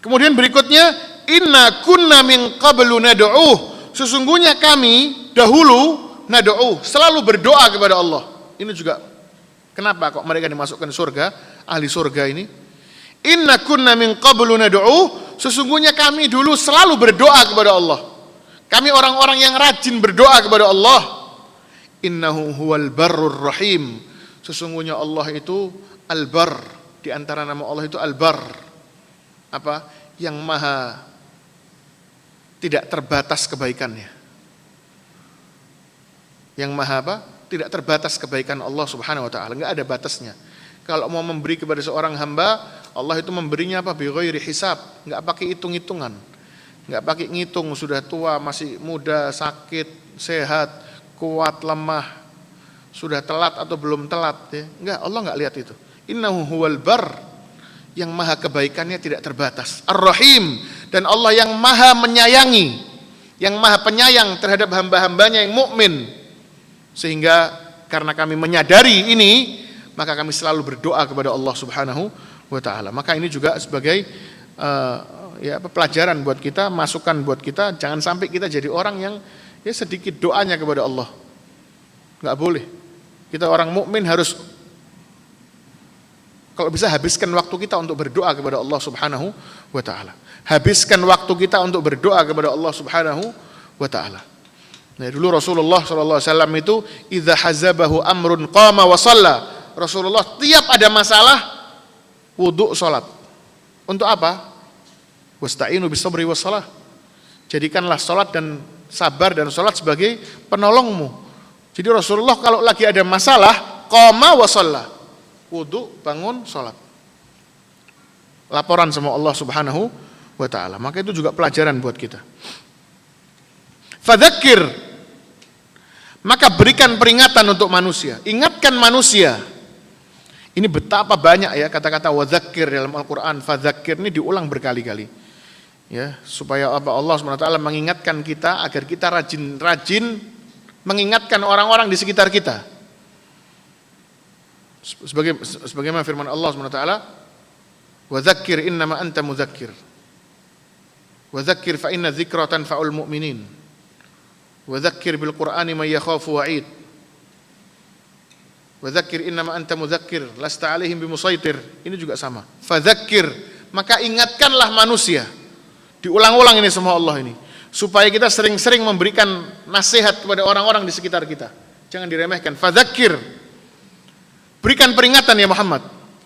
Kemudian berikutnya, inna kunna min qablu nad'uh. Sesungguhnya kami dahulu nad'uh, selalu berdoa kepada Allah. Ini juga kenapa kok mereka dimasukkan surga, ahli surga ini? Inna kunna min qablu nad'uh. Sesungguhnya kami dulu selalu berdoa kepada Allah. Kami orang-orang yang rajin berdoa kepada Allah. Innahu huwal barrur rahim. Sesungguhnya Allah itu Al-Barr. Di antara nama Allah itu Al-Barr. Apa? Yang maha tidak terbatas kebaikannya. Yang maha apa? Tidak terbatas kebaikan Allah Subhanahu wa taala, enggak ada batasnya. Kalau mau memberi kepada seorang hamba, Allah itu memberinya apa? Bi ghairi hisab, enggak pakai hitung-hitungan. Enggak pakai ngitung sudah tua, masih muda, sakit, sehat, kuat, lemah, sudah telat atau belum telat ya. Enggak, Allah enggak lihat itu. Innahu huwal barr, yang maha kebaikannya tidak terbatas. Ar-Rahim, dan Allah yang maha menyayangi, yang maha penyayang terhadap hamba-hambanya yang mukmin. Sehingga karena kami menyadari ini, maka kami selalu berdoa kepada Allah Subhanahu wa taala. Maka ini juga sebagai pelajaran buat kita, masukan buat kita, jangan sampai kita jadi orang yang ya sedikit doanya kepada Allah. Enggak boleh. Kita orang mukmin harus, kalau bisa habiskan waktu kita untuk berdoa kepada Allah Subhanahu wa taala. Habiskan waktu kita untuk berdoa kepada Allah Subhanahu wa taala. Nah, dulu Rasulullah sallallahu alaihi wasallam itu idza hazabahu amrun qama wa shalla. Rasulullah tiap ada masalah wudu salat. Untuk apa? Wasta'inu bis sabri was shalah. Jadikanlah salat dan sabar dan salat sebagai penolongmu. Jadi Rasulullah kalau lagi ada masalah qama wa shalla. Wudu, bangun, salat. Laporan sama Allah Subhanahu wa taala. Maka itu juga pelajaran buat kita. Fadzakir, maka berikan peringatan untuk manusia, ingatkan manusia. Ini betapa banyak ya kata-kata wadzakir dalam Al-Qur'an. Fadzakir ini diulang berkali-kali. Ya, supaya Allah SWT mengingatkan kita agar kita rajin-rajin mengingatkan orang-orang di sekitar kita. Sebagaimana firman Allah SWT, wadzakir innama anta mudzakir. Wadzakir fa inna dzikra tanfa'ul mu'minin. Wadzakir bil Qur'ani man yakhafu wa'id. Wadzakir innama anta mudzakir lasta 'alaihim bimusaitir. Ini juga sama. Fadzakir, maka ingatkanlah manusia. Diulang-ulang ini semua Allah ini, supaya kita sering-sering memberikan nasihat kepada orang-orang di sekitar kita. Jangan diremehkan. Fadzakir, berikan peringatan ya Muhammad.